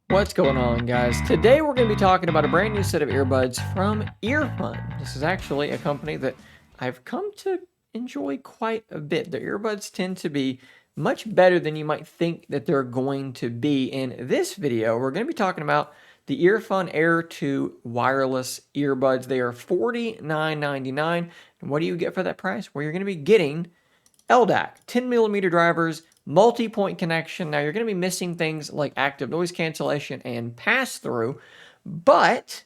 What's going on, guys? Today we're going to be talking about a brand new set of earbuds from EarFun. This is actually a company that I've come to enjoy quite a bit. The earbuds tend to be much better than you might think that they're going to be. In this video, we're going to be talking about the EarFun Air 2 wireless earbuds. They are $49.99. And what do you get for that price? Well, you're going to be getting LDAC, 10mm drivers, multi-point connection. Now, you're going to be missing things like active noise cancellation and pass-through, but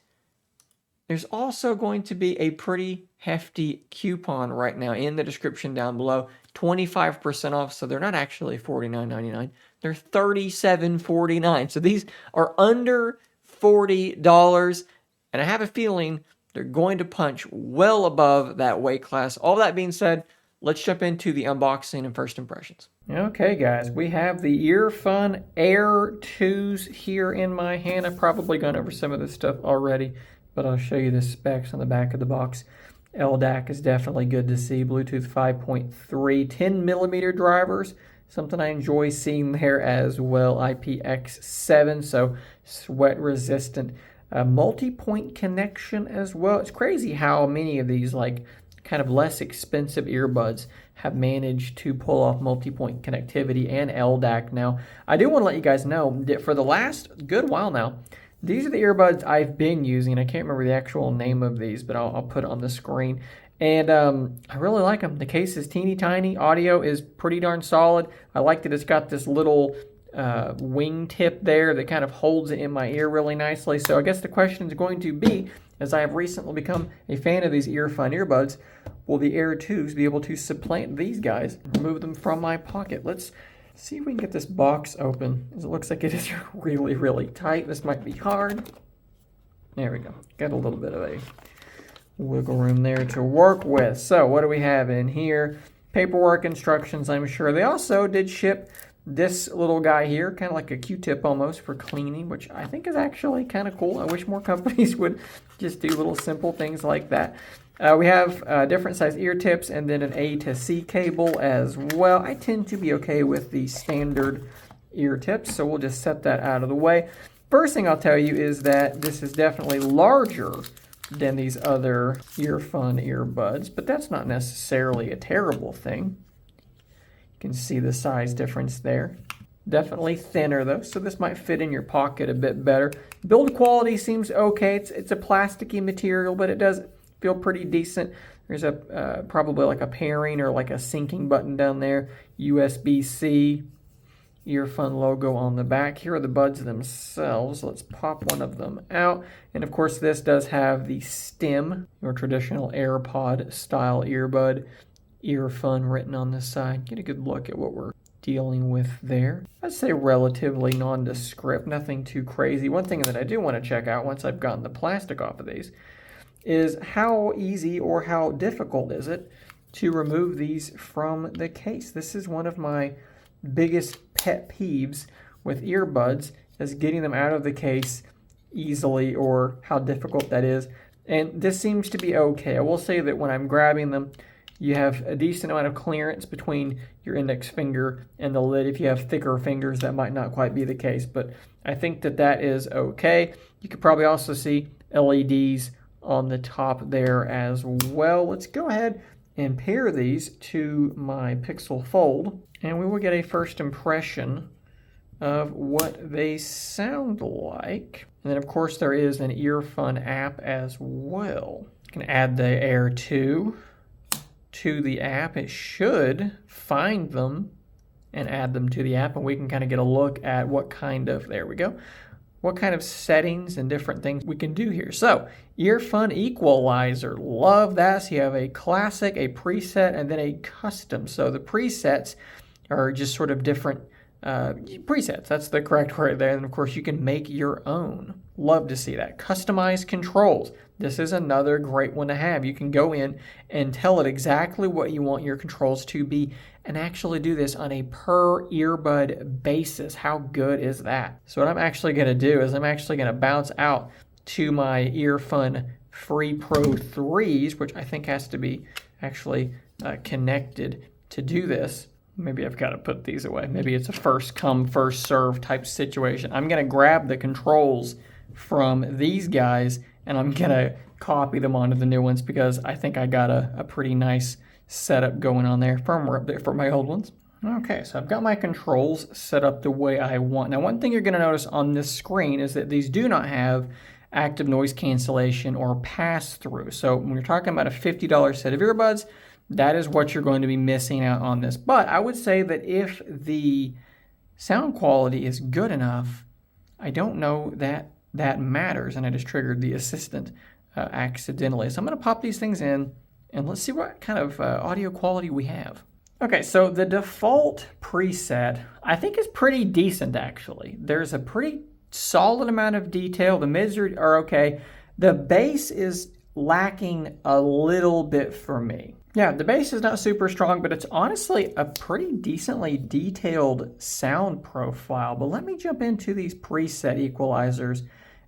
there's also going to be a pretty hefty coupon right now in the description down below, 25% off, so they're not actually $49.99. They're $37.49. So these are under $40, and I have a feeling they're going to punch well above that weight class. All that being said, let's jump into the unboxing and first impressions. Okay, guys, we have the EarFun Air 2s here in my hand. I've probably gone over some of this stuff already, but I'll show you the specs on the back of the box. LDAC is definitely good to see. Bluetooth 5.3, 10mm drivers, something I enjoy seeing there as well. IPX7, so sweat resistant. Multi-point connection as well. It's crazy how many of these, like, kind of less expensive earbuds have managed to pull off multi-point connectivity and LDAC. Now, I do want to let you guys know that for the last good while now, these are the earbuds I've been using. I can't remember the actual name of these, but I'll put it on the screen. And I really like them. The case is teeny tiny. Audio is pretty darn solid. I like that it's got this little wing tip there that kind of holds it in my ear really nicely. So I guess the question is going to be, as I have recently become a fan of these EarFun earbuds, will the Air 2s be able to supplant these guys, remove them from my pocket? Let's see if we can get this box open. It looks like it is really, really tight. This might be hard. There we go. Got a little bit of a wiggle room there to work with. So what do we have in here? Paperwork instructions, I'm sure. They also did ship this little guy here, kind of like a Q-tip almost for cleaning, which I think is actually kind of cool. I wish more companies would just do little simple things like that. We have different size ear tips and then an A to C cable as well. I tend to be okay with the standard ear tips, so we'll just set that out of the way. First thing I'll tell you is that this is definitely larger than these other EarFun earbuds, but that's not necessarily a terrible thing. You can see the size difference there. Definitely thinner though, so this might fit in your pocket a bit better. Build quality seems okay. It's a plasticky material, but it does feel pretty decent. There's a probably like a pairing or like a syncing button down there. USB-C, EarFun logo on the back. Here are the buds themselves. Let's pop one of them out. And of course this does have the stem, your traditional AirPod style earbud. EarFun written on the side. Get a good look at what we're dealing with there. I'd say relatively nondescript, nothing too crazy. One thing that I do want to check out once I've gotten the plastic off of these is how easy or how difficult is it to remove these from the case. This is one of my biggest pet peeves with earbuds, is getting them out of the case easily or how difficult that is. And this seems to be okay. I will say that when I'm grabbing them, you have a decent amount of clearance between your index finger and the lid. If you have thicker fingers, that might not quite be the case, but I think that that is okay. You could probably also see LEDs on the top there as well. Let's go ahead and pair these to my Pixel Fold, and we will get a first impression of what they sound like. And then, of course, there is an EarFun app as well. You can add the Air 2 to the app. It should find them and add them to the app, and we can kind of get a look at what kind of, there we go, what kind of settings and different things we can do here. So, EarFun Equalizer, love that. So you have a classic, a preset, and then a custom. So the presets are just sort of different presets. That's the correct word there. And of course, you can make your own. Love to see that. Customized controls. This is another great one to have. You can go in and tell it exactly what you want your controls to be and actually do this on a per earbud basis. How good is that? So what I'm actually going to do is I'm actually going to bounce out to my EarFun Free Pro 3s, which I think has to be actually connected to do this. Maybe I've got to put these away. Maybe it's a first come, first serve type situation. I'm going to grab the controls from these guys and I'm going to copy them onto the new ones because I think I got a pretty nice setup going on there, firmware update for my old ones. Okay, so I've got my controls set up the way I want. Now, one thing you're going to notice on this screen is that these do not have active noise cancellation or pass-through. So when you're talking about a $50 set of earbuds, that is what you're going to be missing out on this. But I would say that if the sound quality is good enough, I don't know that that matters. And I just triggered the assistant accidentally. So I'm going to pop these things in and let's see what kind of audio quality we have. Okay, so the default preset I think is pretty decent actually. There's a pretty solid amount of detail. The mids are okay. The bass is lacking a little bit for me. Yeah, the bass is not super strong, but it's honestly a pretty decently detailed sound profile. But let me jump into these preset equalizers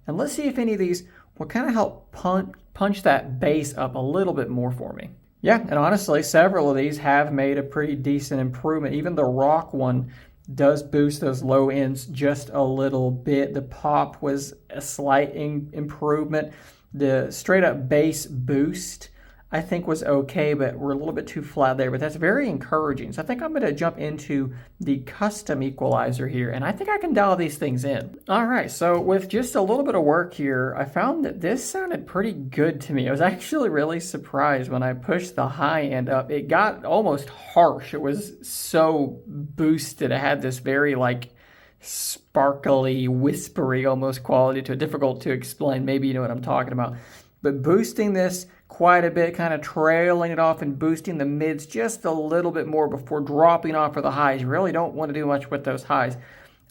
and let's see if any of these will kind of help punch that bass up a little bit more for me. Yeah, and honestly, several of these have made a pretty decent improvement. Even the rock one does boost those low ends just a little bit. The pop was a slight improvement. The straight up bass boost I think was okay, but we're a little bit too flat there, but that's very encouraging. So I think I'm going to jump into the custom equalizer here, and I think I can dial these things in. All right, so with just a little bit of work here, I found that this sounded pretty good to me. I was actually really surprised when I pushed the high end up. It got almost harsh. It was so boosted. It had this very like sparkly, whispery almost quality to it. Difficult to explain. Maybe you know what I'm talking about. But boosting this quite a bit, kind of trailing it off and boosting the mids just a little bit more before dropping off for the highs. You really don't want to do much with those highs.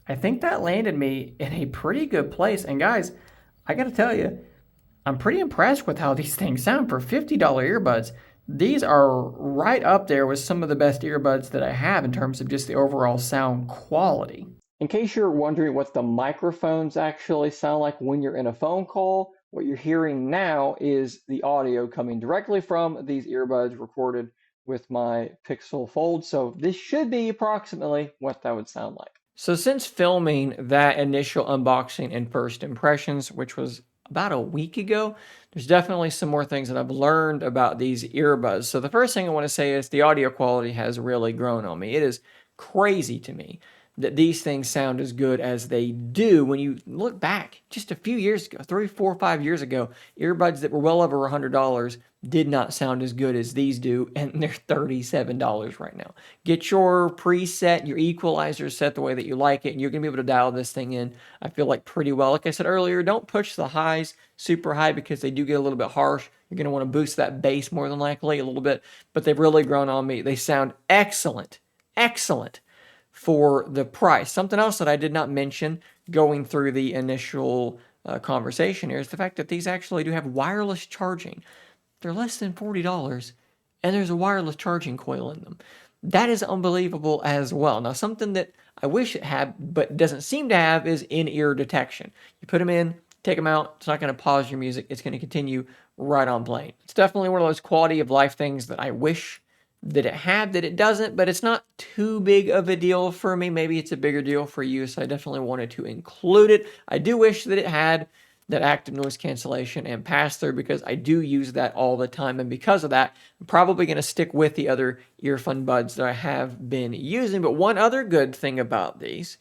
I think that landed me in a pretty good place. And guys, I got to tell you, I'm pretty impressed with how these things sound for $50 earbuds. These are right up there with some of the best earbuds that I have in terms of just the overall sound quality. In case you're wondering what the microphones actually sound like when you're in a phone call, what you're hearing now is the audio coming directly from these earbuds recorded with my Pixel Fold. So this should be approximately what that would sound like. So since filming that initial unboxing and first impressions, which was about a week ago, there's definitely some more things that I've learned about these earbuds. So the first thing I want to say is the audio quality has really grown on me. It is crazy to me that these things sound as good as they do. When you look back just a few years ago, 3, 4, 5 years ago, earbuds that were well over $100 did not sound as good as these do, and they're $37 right now. Get your preset, your equalizer set the way that you like it, and you're going to be able to dial this thing in, I feel like, pretty well. Like I said earlier, don't push the highs super high because they do get a little bit harsh. You're going to want to boost that bass more than likely a little bit, but they've really grown on me. They sound excellent, excellent for the price. Something else that I did not mention going through the initial conversation here is the fact that these actually do have wireless charging. They're less than $40, and there's a wireless charging coil in them. That is unbelievable as well. Now, something that I wish it had, but doesn't seem to have, is in-ear detection. You put them in, take them out, it's not going to pause your music. It's going to continue right on playing. It's definitely one of those quality of life things that I wish that it had, that it doesn't, but it's not too big of a deal for me. Maybe it's a bigger deal for you, so I definitely wanted to include it. I do wish that it had that active noise cancellation and pass-through because I do use that all the time, and because of that, I'm probably going to stick with the other EarFun buds that I have been using. But one other good thing about these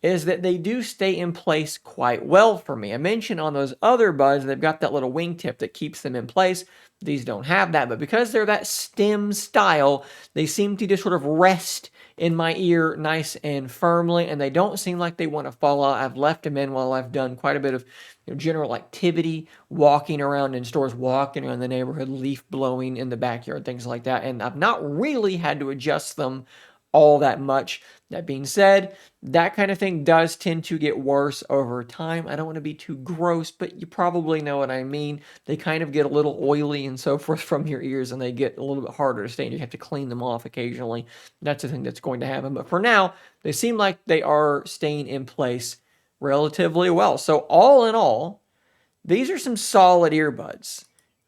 is that they do stay in place quite well for me. I mentioned on those other buds, they've got that little wingtip that keeps them in place. These don't have that, but because they're that stem style, they seem to just sort of rest in my ear nice and firmly, and they don't seem like they want to fall out. I've left them in while I've done quite a bit of general activity, walking around in stores, walking around the neighborhood, leaf blowing in the backyard, things like that, and I've not really had to adjust them all that much. That being said, that kind of thing does tend to get worse over time. I don't want to be too gross, but you probably know what I mean. They kind of get a little oily and so forth from your ears, and they get a little bit harder to stay in. You have to clean them off occasionally. That's the thing that's going to happen. But for now, they seem like they are staying in place relatively well. So all in all, these are some solid earbuds.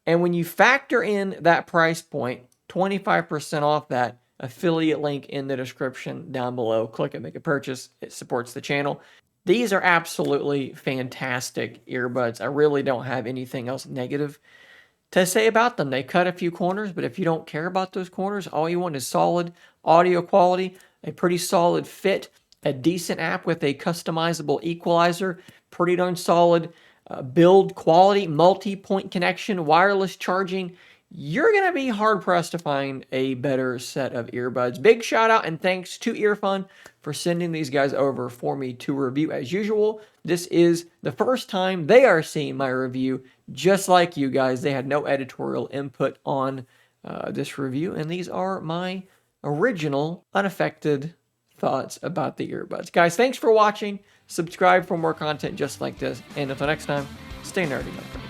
And when you factor in that price point, 25% off that, affiliate link in the description down below. Click it, make a purchase. It supports the channel. These are absolutely fantastic earbuds. I really don't have anything else negative to say about them. They cut a few corners, but if you don't care about those corners, all you want is solid audio quality, a pretty solid fit, a decent app with a customizable equalizer, pretty darn solid build quality, multi-point connection, wireless charging. You're going to be hard-pressed to find a better set of earbuds. Big shout out and thanks to EarFun for sending these guys over for me to review. As usual, this is the first time they are seeing my review. Just like you guys, they had no editorial input on this review, and these are my original, unaffected thoughts about the earbuds. Guys, thanks for watching. Subscribe for more content just like this, and until next time, stay nerdy, my friends.